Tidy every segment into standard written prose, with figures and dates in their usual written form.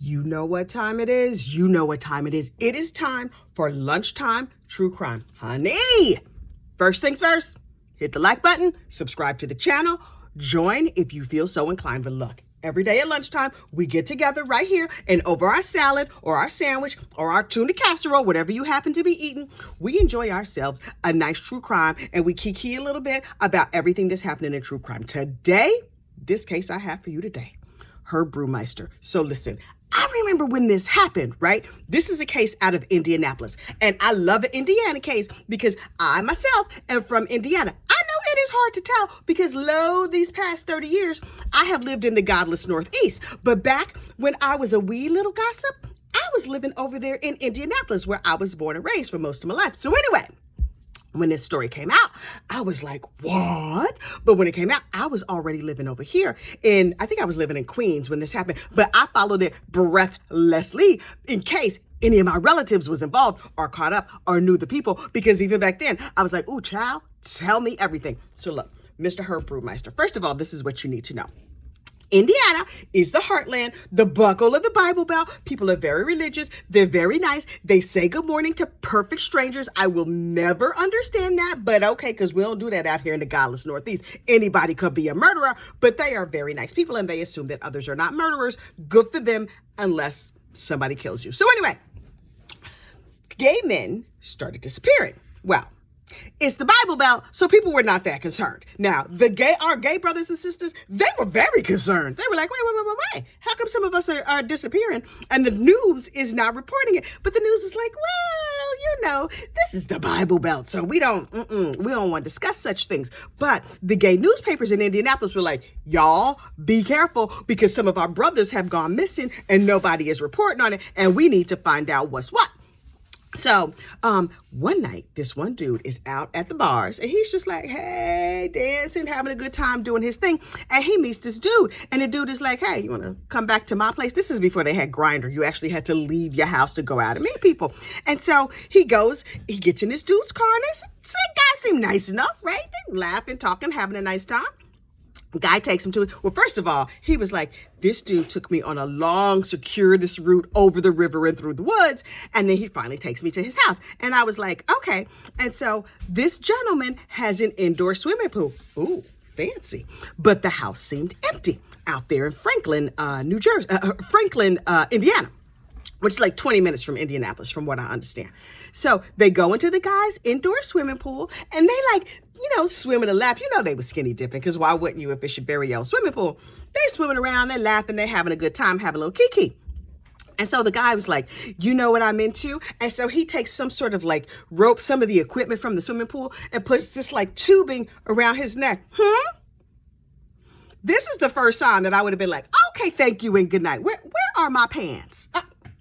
You know what time it is. You know what time it is. It is time for lunchtime true crime. Honey, first things first, hit the like button, subscribe to the channel, join if you feel so inclined. But look, every day at lunchtime, we get together right here and over our salad or our sandwich or our tuna casserole, whatever you happen to be eating, we enjoy ourselves a nice true crime and we kiki a little bit about everything that's happening in true crime. Today, this case I have for you today, Baumeister. So listen, I remember when this happened, right? This is a case out of Indianapolis. And I love an Indiana case because I myself am from Indiana. I know it is hard to tell because these past 30 years, I have lived in the godless Northeast. But back when I was a wee little gossip, I was living over there in Indianapolis where I was born and raised for most of my life. So anyway, when this story came out, I was like, what? But when it came out, I was already living over here. And I think I was living in Queens when this happened. But I followed it breathlessly in case any of my relatives was involved or caught up or knew the people. Because even back then, I was like, ooh, child, tell me everything. So look, Mr. Baumeister, first of all, this is what you need to know. Indiana is the heartland, the buckle of the Bible Belt. People are very religious. They're very nice. They say good morning to perfect strangers. I will never understand that, but okay, because we don't do that out here in the godless Northeast. Anybody could be a murderer, but they are very nice people and they assume that others are not murderers. Good for them unless somebody kills you. So anyway, gay men started disappearing. Well, it's the Bible Belt, so people were not that concerned. Now, our gay brothers and sisters, they were very concerned. They were like, wait. How come some of us are disappearing? And the news is not reporting it. But the news is like, well, this is the Bible Belt, so we don't want to discuss such things. But the gay newspapers in Indianapolis were like, y'all, be careful because some of our brothers have gone missing and nobody is reporting on it, and we need to find out what's what. So one night, this one dude is out at the bars and he's just like, hey, dancing, having a good time doing his thing. And he meets this dude and the dude is like, hey, you want to come back to my place? This is before they had Grindr. You actually had to leave your house to go out and meet people. And so he gets in this dude's car and this guy seemed nice enough, right? They laughing, talking, having a nice time. Guy takes him to it. Well, first of all, he was like, this dude took me on a long, circuitous route over the river and through the woods. And then he finally takes me to his house. And I was like, okay. And so this gentleman has an indoor swimming pool. Ooh, fancy. But the house seemed empty out there in Franklin, Indiana, which is like 20 minutes from Indianapolis, from what I understand. So they go into the guy's indoor swimming pool and they swim in a lap. They were skinny dipping because why wouldn't you if it's your very own swimming pool? They swimming around, they're laughing, they're having a good time, having a little kiki. And so the guy was like, you know what I'm into? And so he takes some sort of rope, some of the equipment from the swimming pool and puts this tubing around his neck. This is the first time that I would have been like, okay, thank you and good night. Where are my pants?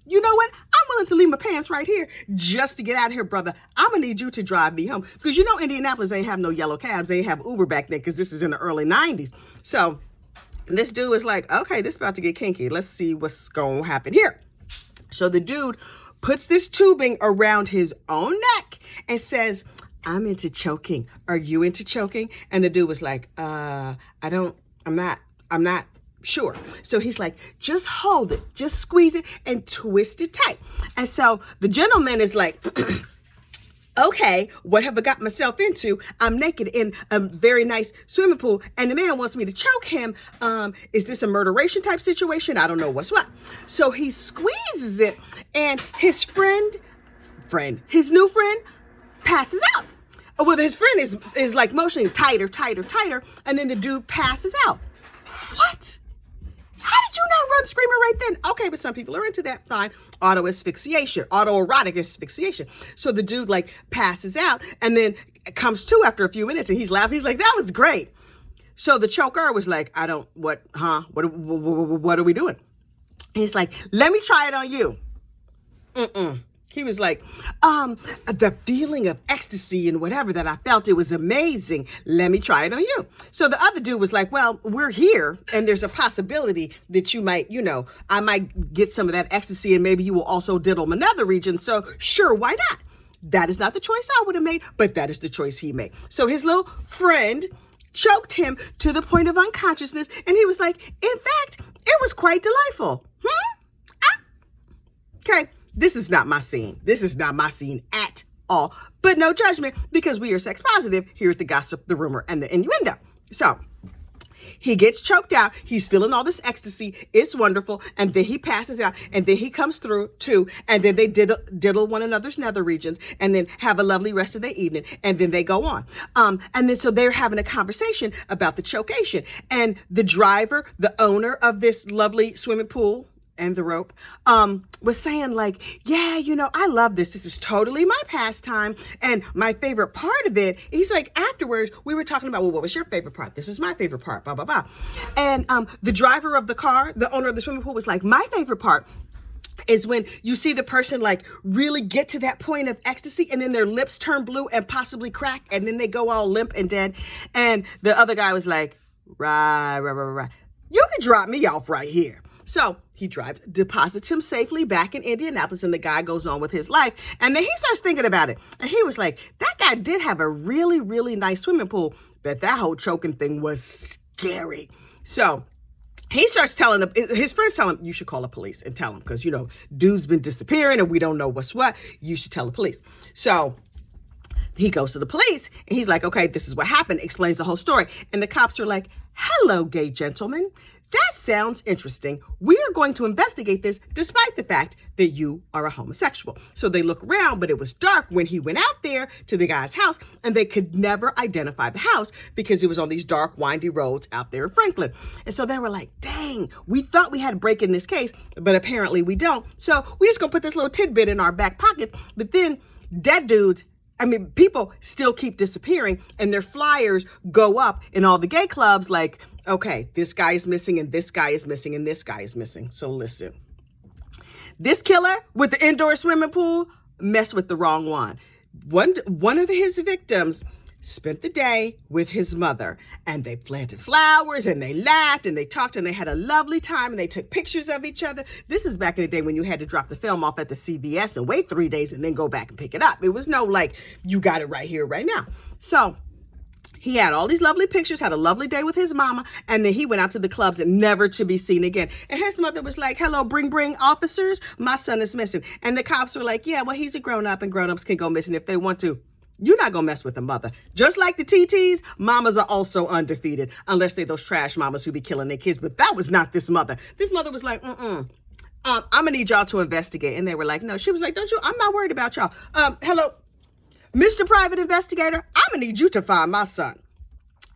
You know what? I'm willing to leave my pants right here just to get out of here, brother. I'm going to need you to drive me home. Because Indianapolis ain't have no yellow cabs. They ain't have Uber back then because this is in the early 90s. So this dude was like, okay, this is about to get kinky. Let's see what's going to happen here. So the dude puts this tubing around his own neck and says, I'm into choking. Are you into choking? And the dude was like, I'm not sure. So he's like, just hold it, just squeeze it and twist it tight. And so the gentleman is like, okay, what have I got myself into? I'm naked in a very nice swimming pool and the man wants me to choke him. Is this a murderation type situation? I don't know what's what. So he squeezes it and his his new friend passes out. Well, his friend is like motioning tighter. And then the dude passes out. What? How did you not run screaming right then? Okay, but some people are into that. Fine. Autoerotic asphyxiation. So the dude passes out and then comes to after a few minutes and he's laughing. He's like, that was great. So the choker was like, what are we doing? He's like, let me try it on you. He was like, the feeling of ecstasy and whatever that I felt, it was amazing. Let me try it on you. So the other dude was like, well, we're here and there's a possibility that you might, I might get some of that ecstasy and maybe you will also diddle my nether region. So sure, why not? That is not the choice I would have made, but that is the choice he made. So his little friend choked him to the point of unconsciousness. And he was like, in fact, it was quite delightful. Okay, this is not my scene. This is not my scene at all. But no judgment, because we are sex positive here at the Gossip, the Rumor, and the Innuendo. So he gets choked out. He's feeling all this ecstasy. It's wonderful. And then he passes out. And then he comes through too. And then they diddle one another's nether regions. And then have a lovely rest of their evening. And then they go on. And then so they're having a conversation about the chocation. And the driver, the owner of this lovely swimming pool and the rope, was saying like, yeah, I love this. This is totally my pastime. And my favorite part of it, he's like, afterwards, we were talking about, well, what was your favorite part? This is my favorite part, blah, blah, blah. And the driver of the car, the owner of the swimming pool, was like, my favorite part is when you see the person like really get to that point of ecstasy and then their lips turn blue and possibly crack and then they go all limp and dead. And the other guy was like, right. You can drop me off right here. So he deposits him safely back in Indianapolis, and the guy goes on with his life. And then he starts thinking about it. And he was like, that guy did have a really, really nice swimming pool, but that whole choking thing was scary. So he starts telling his friends, tell him, you should call the police and tell him, because, dude's been disappearing and we don't know what's what. You should tell the police. So he goes to the police and he's like, okay, this is what happened, explains the whole story. And the cops are like, hello, gay gentleman. That sounds interesting. We are going to investigate this despite the fact that you are a homosexual. So they look around, but it was dark when he went out there to the guy's house, and they could never identify the house because it was on these dark, windy roads out there in Franklin. And so they were like, dang, we thought we had a break in this case, but apparently we don't. So we're just going to put this little tidbit in our back pocket. But then dead dudes, people still keep disappearing, and their flyers go up in all the gay clubs like, okay, this guy is missing, and this guy is missing, and this guy is missing. So listen, this killer with the indoor swimming pool messed with the wrong one. One of his victims spent the day with his mother, and they planted flowers, and they laughed, and they talked, and they had a lovely time, and they took pictures of each other. This is back in the day when you had to drop the film off at the CVS and wait 3 days and then go back and pick it up. It was no like, you got it right here, right now. So he had all these lovely pictures, had a lovely day with his mama, and then he went out to the clubs and never to be seen again. And his mother was like, hello, bring officers. My son is missing. And the cops were like, yeah, well, he's a grown-up, and grown-ups can go missing if they want to. You're not going to mess with a mother. Just like the TTs, mamas are also undefeated, unless they're those trash mamas who be killing their kids. But that was not this mother. This mother was like, I'm going to need y'all to investigate. And they were like, no. She was like, I'm not worried about y'all. Hello, Mr. Private Investigator, I'm going to need you to find my son.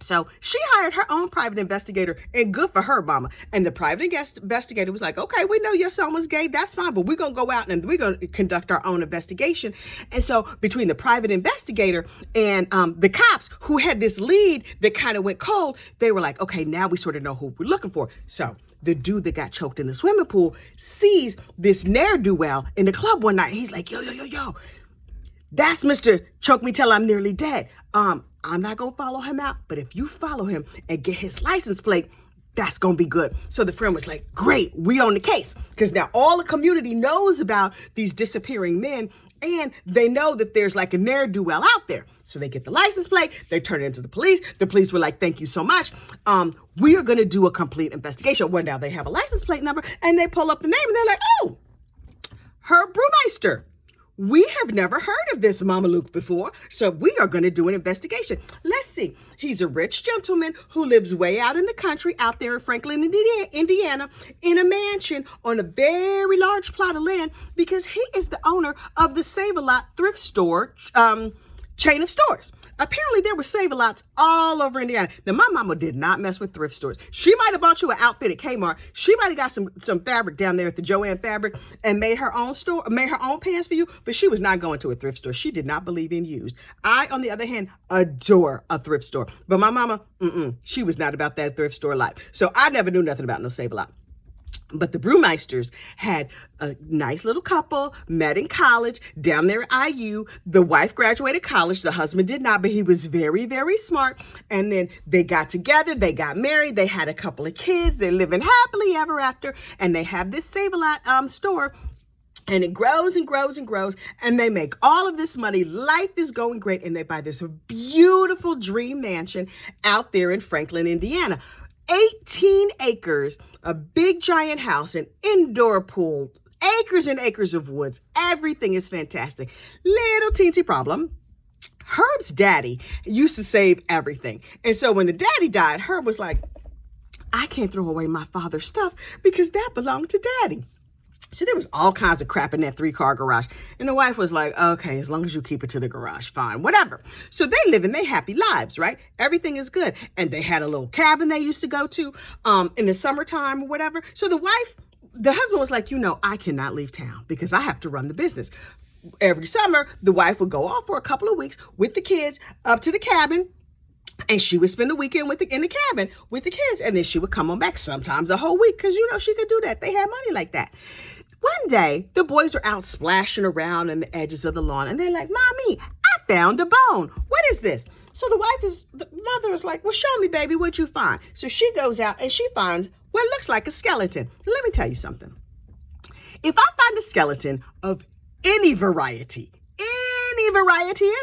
So she hired her own private investigator, and good for her, mama. And the private investigator was like, okay, we know your son was gay. That's fine. But we're going to go out and we're going to conduct our own investigation. And so between the private investigator and the cops who had this lead that kind of went cold, they were like, okay, now we sort of know who we're looking for. So the dude that got choked in the swimming pool sees this ne'er-do-well in the club one night. He's like, yo. That's Mr. Choke Me Till I'm Nearly Dead. I'm not going to follow him out, but if you follow him and get his license plate, that's going to be good. So the friend was like, great, we on the case. Because now all the community knows about these disappearing men, and they know that there's like a ne'er-do-well out there. So they get the license plate, they turn it into the police. The police were like, thank you so much. We are going to do a complete investigation. Well, now they have a license plate number, and they pull up the name, and they're like, oh, Herb Baumeister. We have never heard of this Mama Luke before, so we are going to do an investigation. Let's see. He's a rich gentleman who lives way out in the country, out there in Franklin, Indiana, in a mansion on a very large plot of land, because he is the owner of the Save-A-Lot thrift store chain of stores. Apparently, there were Save-A-Lots all over Indiana. Now, my mama did not mess with thrift stores. She might have bought you an outfit at Kmart. She might have got some fabric down there at the Joanne Fabric and made her own pants for you, but she was not going to a thrift store. She did not believe in used. I, on the other hand, adore a thrift store. But my mama, she was not about that thrift store life. So I never knew nothing about no Save-A-Lot. But the Brewmeisters had a nice little couple, met in college, down there at IU. The wife graduated college. The husband did not, but he was very, very smart. And then they got together. They got married. They had a couple of kids. They're living happily ever after. And they have this Save-A-Lot store. And it grows and grows and grows. And they make all of this money. Life is going great. And they buy this beautiful dream mansion out there in Franklin, Indiana. 18 acres, a big giant house, an indoor pool, acres and acres of woods. Everything is fantastic. Little teensy problem. Herb's daddy used to save everything. And so when the daddy died, Herb was like, I can't throw away my father's stuff because that belonged to daddy. So there was all kinds of crap in that 3-car garage. And the wife was like, okay, as long as you keep it to the garage, fine, whatever. So they live in their happy lives, right? Everything is good. And they had a little cabin they used to go to in the summertime or whatever. So the husband was like, I cannot leave town because I have to run the business. Every summer, the wife would go off for a couple of weeks with the kids up to the cabin. And she would spend the weekend in the cabin with the kids. And then she would come on back sometimes a whole week because, she could do that. They had money like that. One day, the boys are out splashing around on the edges of the lawn. And they're like, Mommy, I found a bone. What is this? So the mother is like, well, show me, baby, what'd you find? So she goes out and she finds what looks like a skeleton. Let me tell you something. If I find a skeleton of any variety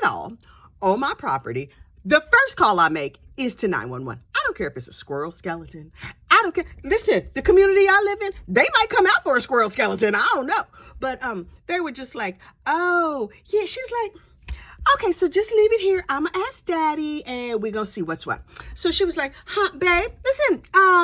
at all on my property, the first call I make is to 911. I don't care if it's a squirrel skeleton. I don't care. Listen, the community I live in, they might come out for a squirrel skeleton. I don't know. But they were just like, oh, yeah. She's like, okay, so just leave it here. I'm going to ask Daddy and we're going to see what's what. So she was like, babe, listen,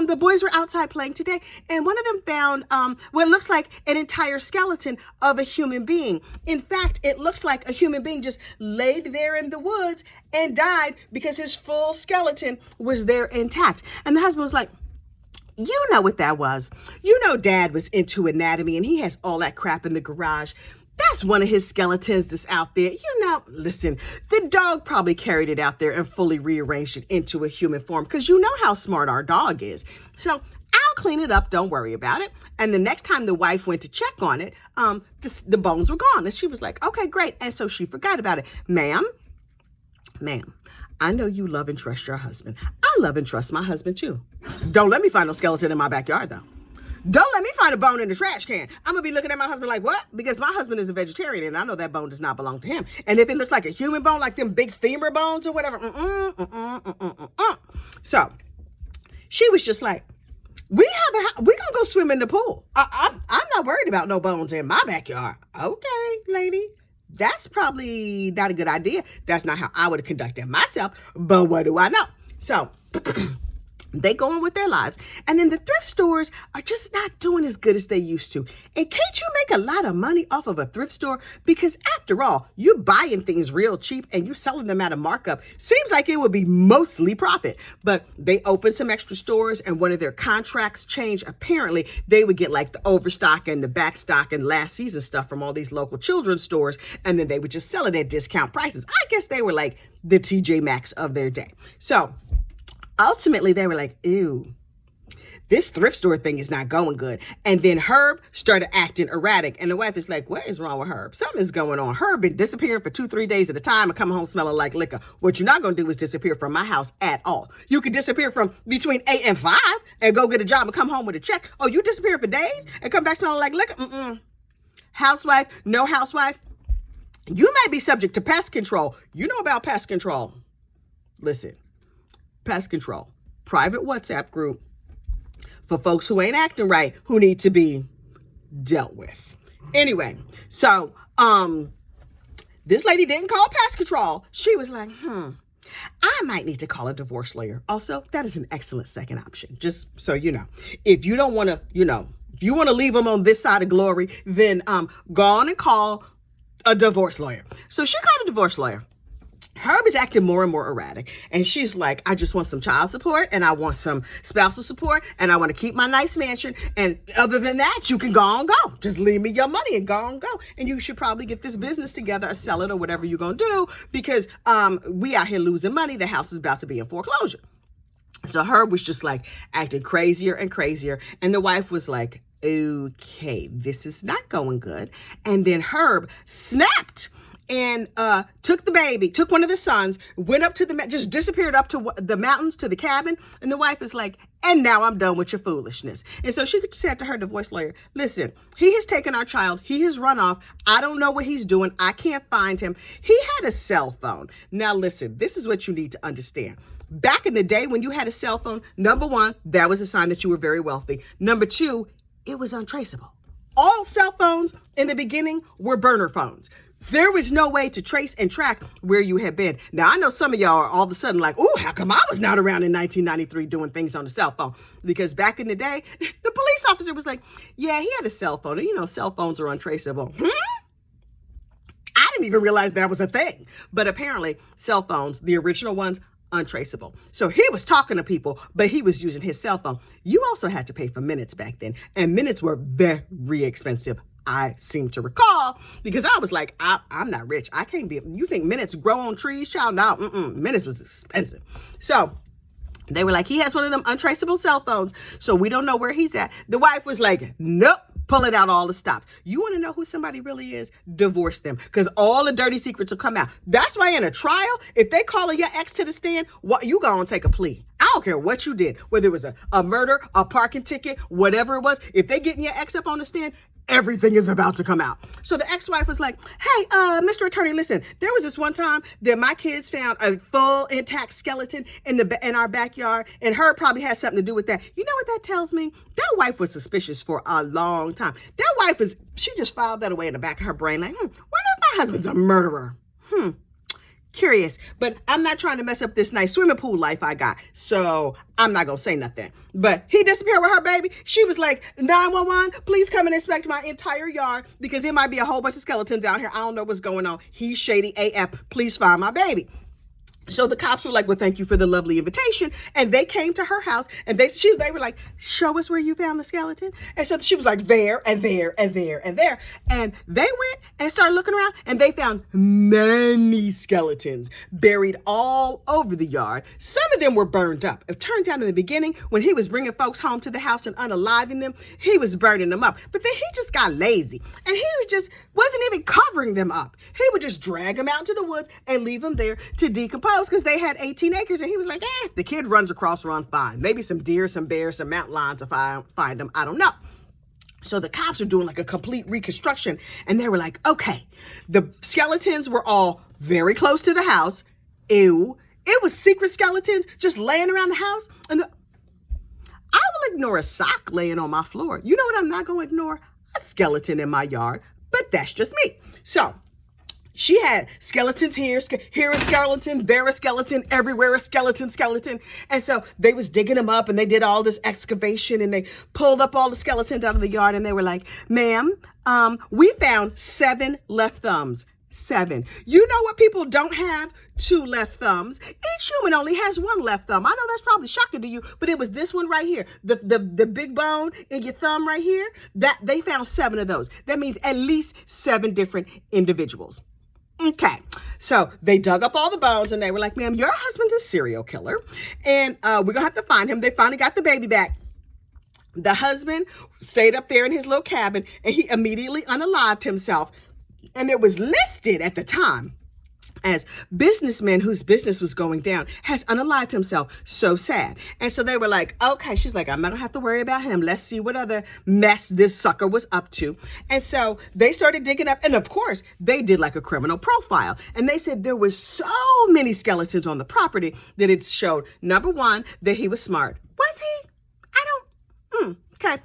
the boys were outside playing today and one of them found what looks like an entire skeleton of a human being. In fact, it looks like a human being just laid there in the woods and died because his full skeleton was there intact. And the husband was like, you know what that was. Dad was into anatomy and he has all that crap in the garage. That's one of his skeletons that's out there. Listen, the dog probably carried it out there and fully rearranged it into a human form because you know how smart our dog is. So I'll clean it up. Don't worry about it. And the next time the wife went to check on it, the bones were gone. And she was like, okay, great. And so she forgot about it. Ma'am, I know you love and trust your husband. I love and trust my husband too. Don't let me find no skeleton in my backyard though. Don't let me find a bone in the trash can. I'm going to be looking at my husband like, what? Because my husband is a vegetarian and I know that bone does not belong to him. And if it looks like a human bone, like them big femur bones or whatever, So she was just like, we're going to go swim in the pool. I'm not worried about no bones in my backyard. Okay, lady. That's probably not a good idea. That's not how I would have conducted myself. But what do I know? So they go on with their lives. And then the thrift stores are just not doing as good as they used to. And can't you make a lot of money off of a thrift store? Because after all, you're buying things real cheap and you selling them at a markup. Seems like it would be mostly profit. But they opened some extra stores and one of their contracts changed. Apparently, they would get like the overstock and the backstock and last season stuff from all these local children's stores. And then they would just sell it at discount prices. I guess they were like the TJ Maxx of their day. So ultimately, they were like, ew, this thrift store thing is not going good. And then Herb started acting erratic. And the wife is like, what is wrong with Herb? Something's going on. Herb been disappearing for 2-3 days at a time and coming home smelling like liquor. What you're not going to do is disappear from my house at all. You could disappear from between 8 and 5 and go get a job and come home with a check. Oh, you disappear for days and come back smelling like liquor? Housewife, no housewife. You may be subject to pest control. You know about pest control. Listen. Pest control, private WhatsApp group for folks who ain't acting right, who need to be dealt with. Anyway, so this lady didn't call pest control. She was like, I might need to call a divorce lawyer. Also, that is an excellent second option. Just so you know, if you don't want to, if you want to leave them on this side of glory, then go on and call a divorce lawyer. So she called a divorce lawyer. Herb is acting more and more erratic. And she's like, I just want some child support and I want some spousal support and I want to keep my nice mansion. And other than that, you can go and go. Just leave me your money and go and go. And you should probably get this business together or sell it or whatever you're going to do because we out here losing money. The house is about to be in foreclosure. So Herb was just like acting crazier and crazier. And the wife was like, okay, this is not going good. And then Herb snapped and took the baby, took one of the sons, went up to just disappeared up to the mountains, to the cabin. And the wife is like, and now I'm done with your foolishness. And so she said to her divorce lawyer, listen, he has taken our child. He has run off. I don't know what he's doing. I can't find him. He had a cell phone. Now, listen, this is what you need to understand. Back in the day when you had a cell phone, number one, that was a sign that you were very wealthy. Number two, it was untraceable. All cell phones in the beginning were burner phones. There was no way to trace and track where you had been. Now, I know some of y'all are all of a sudden like, oh, how come I was not around in 1993 doing things on the cell phone? Because back in the day, the police officer was like, yeah, he had a cell phone. And, cell phones are untraceable. I didn't even realize that was a thing. But apparently, cell phones, the original ones, untraceable. So he was talking to people, but he was using his cell phone. You also had to pay for minutes back then. And minutes were very expensive. I seem to recall, because I was like, I'm not rich. I can't be, you think minutes grow on trees, child? No, minutes was expensive. So they were like, he has one of them untraceable cell phones, so we don't know where he's at. The wife was like, nope, pulling out all the stops. You want to know who somebody really is? Divorce them, because all the dirty secrets will come out. That's why in a trial, if they calling your ex to the stand, you gonna take a plea. I don't care what you did, whether it was a murder, a parking ticket, whatever it was. If they getting your ex up on the stand, everything is about to come out. So the ex-wife was like, hey, Mr. Attorney, listen, there was this one time that my kids found a full intact skeleton in our backyard, and her probably has something to do with that. You know what that tells me? That wife was suspicious for a long time. That wife she just filed that away in the back of her brain, like, wonder if my husband's a murderer. Curious, but I'm not trying to mess up this nice swimming pool life I got, so I'm not gonna say nothing. But he disappeared with her baby. She was like, 911, please come and inspect my entire yard, because there might be a whole bunch of skeletons out here. I don't know what's going on. He's shady AF. Please find my baby. So the cops were like, well, thank you for the lovely invitation. And they came to her house, and they were like, show us where you found the skeleton. And so she was like, there and there and there and there. And they went and started looking around, and they found many skeletons buried all over the yard. Some of them were burned up. It turned out in the beginning, when he was bringing folks home to the house and unaliving them, he was burning them up. But then he just got lazy, and he wasn't even covering them up. He would just drag them out into the woods and leave them there to decompose, because they had 18 acres, and he was like, the kid runs across, run fine. Maybe some deer, some bears, some mountain lions if I find them. I don't know. So the cops are doing like a complete reconstruction, and they were like, okay, the skeletons were all very close to the house. Ew. It was secret skeletons just laying around the house. And I will ignore a sock laying on my floor. You know what I'm not going to ignore? A skeleton in my yard. But that's just me. So she had skeletons here a skeleton, there a skeleton, everywhere a skeleton. And so they was digging them up, and they did all this excavation, and they pulled up all the skeletons out of the yard, and they were like, ma'am, we found 7 left thumbs. 7. You know what people don't have? 2 left thumbs. Each human only has 1 left thumb. I know that's probably shocking to you, but it was this one right here. The big bone in your thumb right here, that they found 7 of those. That means at least 7 different individuals. Okay, so they dug up all the bones, and they were like, ma'am, your husband's a serial killer, and we're going to have to find him. They finally got the baby back. The husband stayed up there in his little cabin, and he immediately unalived himself, and it was listed at the time as businessman whose business was going down has unalived himself. So sad. And so they were like, okay, she's like, I'm not gonna have to worry about him. Let's see what other mess this sucker was up to. And so they started digging up, and of course they did like a criminal profile, and they said there was so many skeletons on the property that it showed, number one, that he was smart. Was he? I don't okay.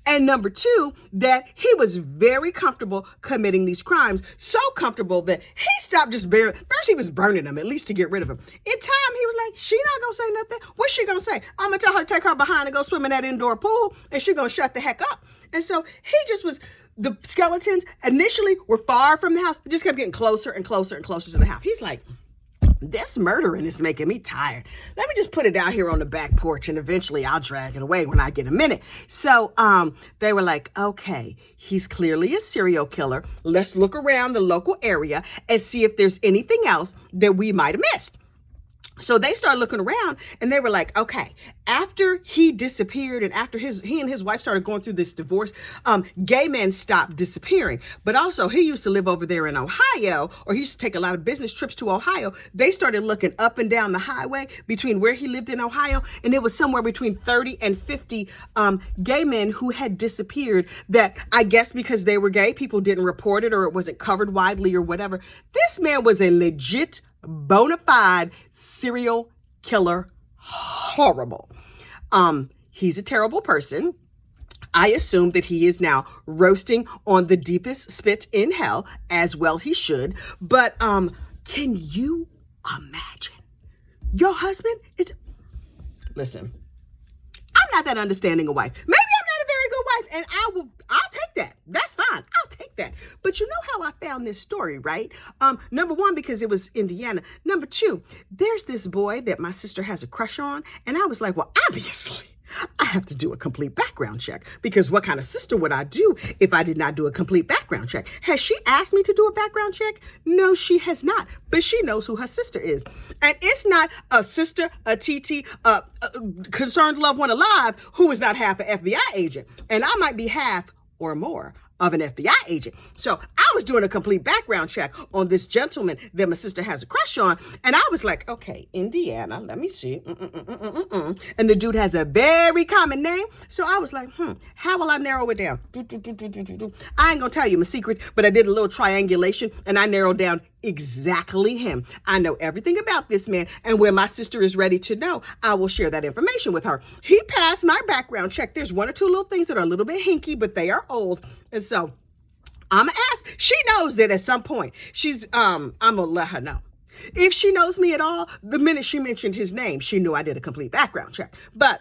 And number 2, that he was very comfortable committing these crimes. So comfortable that he stopped just burying. First, he was burning them, at least to get rid of them. In time, he was like, she not gonna say nothing. What's she gonna say? I'm gonna tell her to take her behind and go swim in that indoor pool, and she gonna shut the heck up. And so he just was, the skeletons initially were far from the house. It just kept getting closer and closer and closer to the house. He's like, this murdering is making me tired. Let me just put it out here on the back porch, and eventually I'll drag it away when I get a minute. So they were like, okay, he's clearly a serial killer. Let's look around the local area and see if there's anything else that we might have missed. So they started looking around, and they were like, okay, after he disappeared, and after he and his wife started going through this divorce, gay men stopped disappearing. But also, he used to live over there in Ohio, or he used to take a lot of business trips to Ohio. They started looking up and down the highway between where he lived in Ohio, and it was somewhere between 30 and 50 gay men who had disappeared that, I guess because they were gay, people didn't report it, or it wasn't covered widely or whatever. This man was a legit bona fide serial killer. Horrible. He's a terrible person. I assume that he is now roasting on the deepest spit in hell, as well he should. But can you imagine your husband is, listen, I'm not that understanding a wife. Maybe I'm not a very good wife, and I'll take that. That's fine. I'll take that. But you know how I found this story, right? Number one, because it was Indiana. Number two, there's this boy that my sister has a crush on, and I was like, well, obviously, I have to do a complete background check, because what kind of sister would I do if I did not do a complete background check? Has she asked me to do a background check? No, she has not, but she knows who her sister is. And it's not a sister, a TT, a concerned loved one alive who is not half an FBI agent. And I might be half or more of an FBI agent. So I was doing a complete background check on this gentleman that my sister has a crush on. And I was like, okay, Indiana, let me see. And the dude has a very common name. So I was like, how will I narrow it down? I ain't gonna tell you my secret, but I did a little triangulation and I narrowed down exactly him. I know everything about this man, and when my sister is ready to know, I will share that information with her. He passed my background check. There's one or two little things that are a little bit hinky, but they are old. And so I'm gonna ask. She knows that at some point I'm gonna let her know. If she knows me at all, the minute she mentioned his name, she knew I did a complete background check. But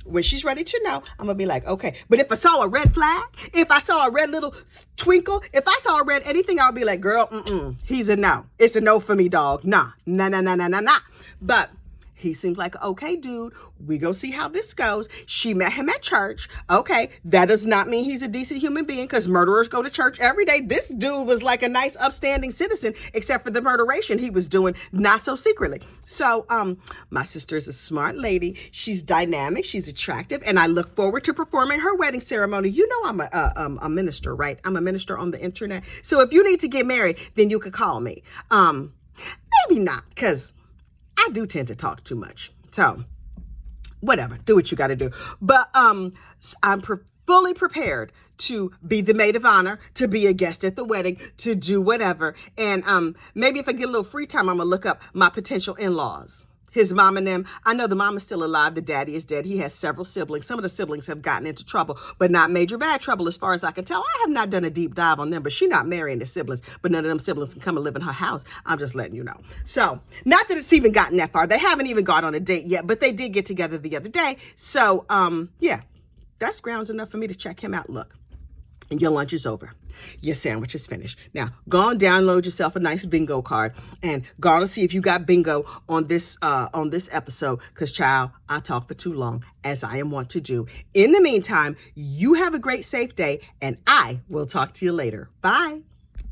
when she's ready to know, I'm going to be like, okay. But if I saw a red flag, if I saw a red little twinkle, if I saw a red anything, I'll be like, girl, he's a no. It's a no for me, dog. Nah. But he seems like, okay, dude, we go see how this goes. She met him at church. Okay, that does not mean he's a decent human being, because murderers go to church every day. This dude was like a nice, upstanding citizen, except for the murderation he was doing not so secretly. So my sister is a smart lady. She's dynamic. She's attractive. And I look forward to performing her wedding ceremony. You know I'm a minister, right? I'm a minister on the internet. So if you need to get married, then you could call me. Maybe not, because I do tend to talk too much. So whatever, do what you got to do. But I'm fully prepared to be the maid of honor, to be a guest at the wedding, to do whatever. And maybe if I get a little free time, I'm going to look up my potential in-laws. His mom and them. I know the mom is still alive. The daddy is dead. He has several siblings. Some of the siblings have gotten into trouble, but not major bad trouble as far as I can tell. I have not done a deep dive on them, but she's not marrying the siblings, but none of them siblings can come and live in her house. I'm just letting you know. So not that it's even gotten that far. They haven't even gone on a date yet, but they did get together the other day. So yeah, that's grounds enough for me to check him out. Look. And your lunch is over. Your sandwich is finished. Now, go and download yourself a nice bingo card and go on and see if you got bingo on this episode, because, child, I talk for too long, as I am wont to do. In the meantime, you have a great, safe day, and I will talk to you later. Bye.